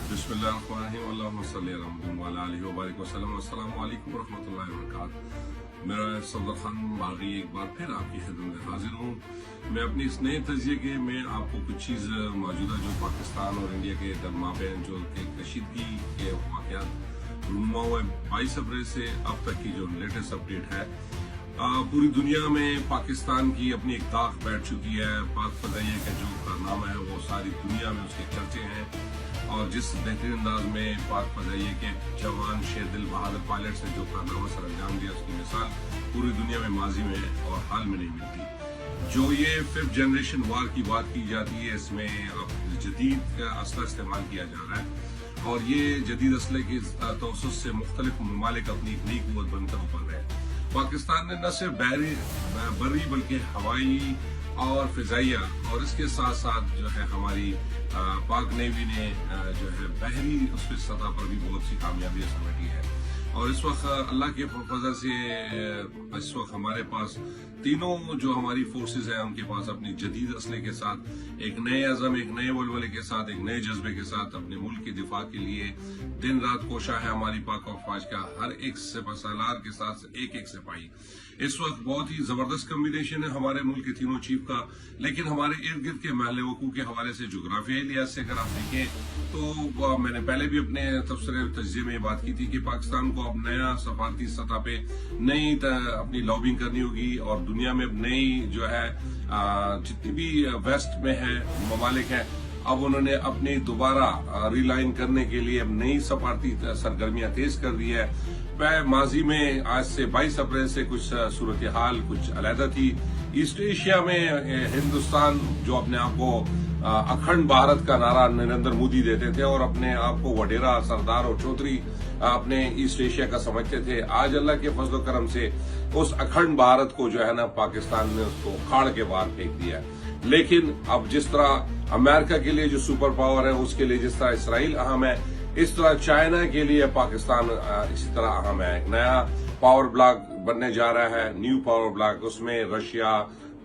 बिस्मिल्लाहिर्रहमानिर्रहीम अल्लाहुम्मा सल्ली अला मुहम्मद व अला आलिहि व बारिक वसल्लम। अस्सलामु अलैकुम व रहमतुल्लाहि व बरकातहू। मेरा सफदर खान बागी एक बार फिर आपकी खिदमत में हाजिर हूँ। मैं अपनी इस नए तजिए के में आपको कुछ चीज़ मौजूदा जो पाकिस्तान और इंडिया के दरमाबेन जो कशीदगी के वाक़यात रूनुमा हुए 22 अप्रैल से अब तक की जो लेटेस्ट अपडेट है, पूरी दुनिया में पाकिस्तान की अपनी एक ताक बैठ चुकी है। पाक फज़ाइया का जो कारनामा है वो सारी दुनिया में उसके चर्चे हैं, और जिस बेहतरीन अंदाज में पाक फज़ाइया के जवान शेरदिल बहादुर पायलट से जो कारनामा सर अंजाम दिया, उसकी मिसाल पूरी दुनिया में माजी में और हाल में नहीं मिलती। जो ये 5th जनरेशन वार की बात की जाती है, इसमें अब जदीद का असला इस्तेमाल किया जा रहा है, और ये जदीद असले के तवसुस से मुख्तलिफ ममालिक अपनी एक नई कुव्वत बनकर उभर रहे हैं। पाकिस्तान ने न सिर्फ बर्री बल्कि हवाई और फिजाइया, और इसके साथ साथ जो है हमारी पाक नेवी ने जो है बहरी उस सतह पर भी बहुत सी कामयाबियां समेटी है। और इस वक्त अल्लाह के फजल से इस वक्त हमारे पास तीनों जो हमारी फोर्सेस हैं, उनके पास अपनी जदीद असले के साथ एक नए अज़म, एक नए वलवले के साथ, एक नए जज्बे के साथ अपने मुल्क की दिफा के लिए दिन रात कोशा है। हमारी पाक और फौज का हर एक सालार के साथ एक एक सिपाही। इस वक्त बहुत ही जबरदस्त कम्बिनेशन है हमारे मुल्क के तीनों चीफ का, लेकिन हमारे इर्द गिर्द के महल वकूफ के हवाले से जोग्राफियाई लिहाज से अगर आप देखें तो मैंने पहले भी अपने तबसरे तजिए में बात की थी कि पाकिस्तान को अब नया सफारती सतह पे नई अपनी लॉबिंग करनी होगी, और दुनिया में अब नई जो है जितनी भी वेस्ट में है ममालिक है, अब उन्होंने अपनी दोबारा रिलाइन करने के लिए अब नई सफारती सरगर्मियां तेज कर दी है। माजी में आज से 22 अप्रैल से कुछ सूरत हाल कुछ अलहदा थी। ईस्ट एशिया में हिंदुस्तान जो अपने आप को अखंड भारत का नारा नरेंद्र मोदी देते थे और अपने आप को वडेरा, सरदार और चौधरी अपने ईस्ट एशिया का समझते थे, आज अल्लाह के फजल करम से उस अखंड भारत को जो है ना पाकिस्तान ने उसको खाड़ के बाहर फेंक दिया है। लेकिन अब जिस तरह अमेरिका के लिए जो सुपर पावर है, उसके लिए जिस तरह इसराइल अहम है, इस तरह चाइना के लिए पाकिस्तान इसी तरह अहम है। एक नया पावर ब्लॉक बनने जा रहा है, न्यू पावर ब्लॉक। उसमें Russia,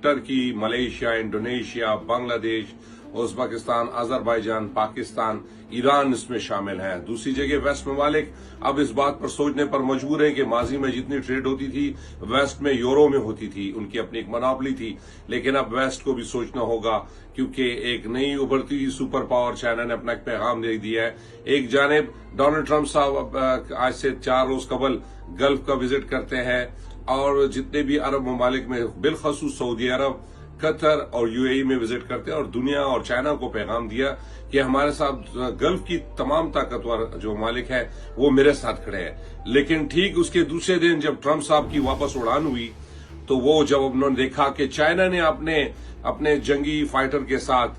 Turkey, Malaysia, Indonesia, Bangladesh, Uzbekistan, Azerbaijan, Pakistan, Iran इसमें शामिल हैं। दूसरी जगह वेस्ट ममालिक अब इस बात पर सोचने पर मजबूर है कि माजी में जितनी ट्रेड होती थी वेस्ट में यूरो में होती थी, उनकी अपनी एक मोनोपोली थी, लेकिन अब वेस्ट को भी सोचना होगा, क्योंकि एक नई उभरती हुई सुपर पावर चाइना ने अपना एक पैगाम दे दिया है। एक जानिब डोनाल्ड ट्रंप साहब आज से 4 रोज कबल गल्फ का विजिट करते हैं, और जितने भी अरब ममालिक में बिलखसूस सऊदी अरब, कतर और यूएई में विजिट करते हैं, और दुनिया और चाइना को पैगाम दिया कि हमारे साथ गल्फ की तमाम ताकतवर जो मालिक है वो मेरे साथ खड़े हैं। लेकिन ठीक उसके दूसरे दिन जब ट्रंप साहब की वापस उड़ान हुई, तो वो जब उन्होंने देखा कि चाइना ने अपने जंगी फाइटर के साथ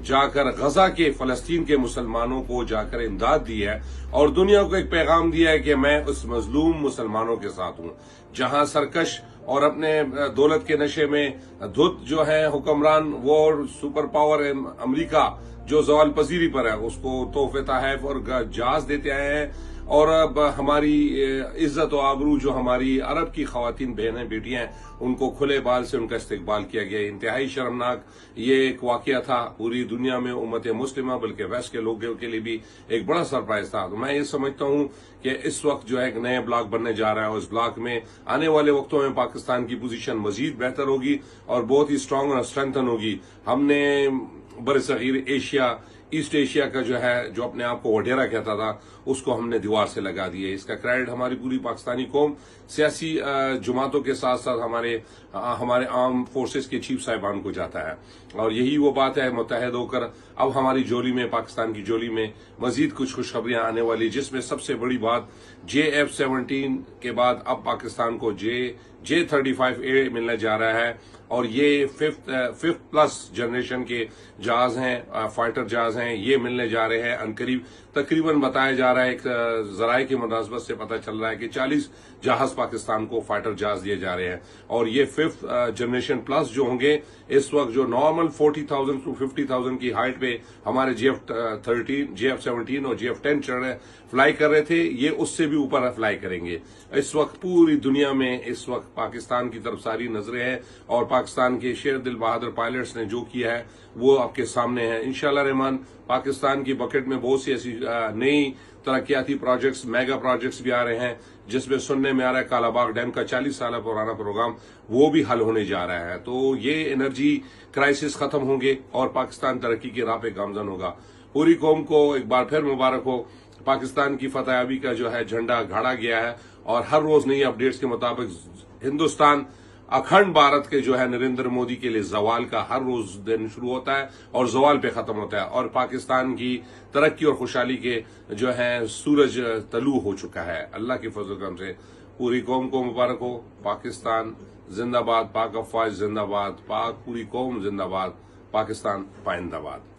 जाकर गजा के फलस्तीन के मुसलमानों को जाकर इमदाद दी है, और दुनिया को एक पैगाम दिया है कि मैं उस मजलूम मुसलमानों के साथ हूं। जहां सरकश और अपने दौलत के नशे में धुत जो है हुक्मरान, वो सुपर पावर अमेरिका जो ज़वाल पजीरी पर है, उसको तोहफे तहफ और जहाज देते आए हैं, और अब हमारी इज्जत और आबरू जो हमारी अरब की खवातीन बहनें बेटियां हैं, उनको खुले बाल से उनका इस्तकबाल किया गया। इंतहाई शर्मनाक ये एक वाकया था पूरी दुनिया में, उम्मत मुस्लिमा बल्कि वेस्ट के लोगों के लिए भी एक बड़ा सरप्राइज था। तो मैं ये समझता हूं कि इस वक्त जो है एक नया ब्लॉक बनने जा रहा है, और इस ब्लॉक में आने वाले वक्तों में पाकिस्तान की पोजीशन मजीद बेहतर होगी और बहुत ही स्ट्रांग और स्ट्रेंथन होगी। हमने बरसगीर एशिया, ईस्ट एशिया का जो है, जो अपने आप को वडेरा कहता था, उसको हमने दीवार से लगा दिया। इसका क्रेडिट हमारी पूरी पाकिस्तानी कौम, सियासी जमातों के साथ साथ हमारे आर्म फोर्सेस के चीफ साहिबान को जाता है। और यही वो बात है, मुत्तहद होकर अब हमारी जोली में, पाकिस्तान की जोली में मजीद कुछ खुशखबरियां आने वाली, जिसमें सबसे बड़ी बात JF-17 के बाद अब पाकिस्तान को J-35A मिलने जा रहा है, और ये फिफ्थ प्लस जनरेशन के जहाज हैं, फाइटर जहाज हैं, ये मिलने जा रहे हैं अनकरीब। तकरीबन बताया जा रहा है, एक जराये की मुनासबत से पता चल रहा है कि 40 जहाज पाकिस्तान को फाइटर जहाज दिए जा रहे हैं, और ये 5th जनरेशन प्लस जो होंगे। इस वक्त जो नॉर्मल 40,000 to 50,000 की हाइट पे हमारे JF-17 और JF-10 फ्लाई कर रहे थे, ये उससे भी ऊपर फ्लाई करेंगे। इस वक्त पूरी दुनिया में इस वक्त पाकिस्तान की तरफ सारी नजरें हैं और पाकिस्तान के शेर दिल बहादुर पायलट्स ने जो किया है वो आपके सामने है। इंशाल्लाह रहमान पाकिस्तान की बकेट में बहुत सी ऐसी नई तरक्याती प्रोजेक्ट्स, मेगा प्रोजेक्ट्स भी आ रहे हैं, जिसमें सुनने में आ रहा है कालाबाग डैम का 40 साल पुराना प्रोग्राम वो भी हल होने जा रहा है। तो ये एनर्जी क्राइसिस खत्म होंगे और पाकिस्तान तरक्की की राह पे गामजन होगा। पूरी कौम को एक बार फिर मुबारक हो। पाकिस्तान की फतेहाबी का जो है झंडा गाड़ा गया है और हर रोज नई अपडेट्स के मुताबिक हिंदुस्तान अखंड भारत के जो है नरेंद्र मोदी के लिए जवाल का हर रोज दिन शुरू होता है और जवाल पे खत्म होता है और पाकिस्तान की तरक्की और खुशहाली के जो है सूरज तलू हो चुका है। अल्लाह के फजल करम से पूरी कौम को मुबारक हो। पाकिस्तान जिंदाबाद, पाक अफवाज जिंदाबाद, पाक पूरी कौम जिंदाबाद, पाकिस्तान पाइंदाबाद।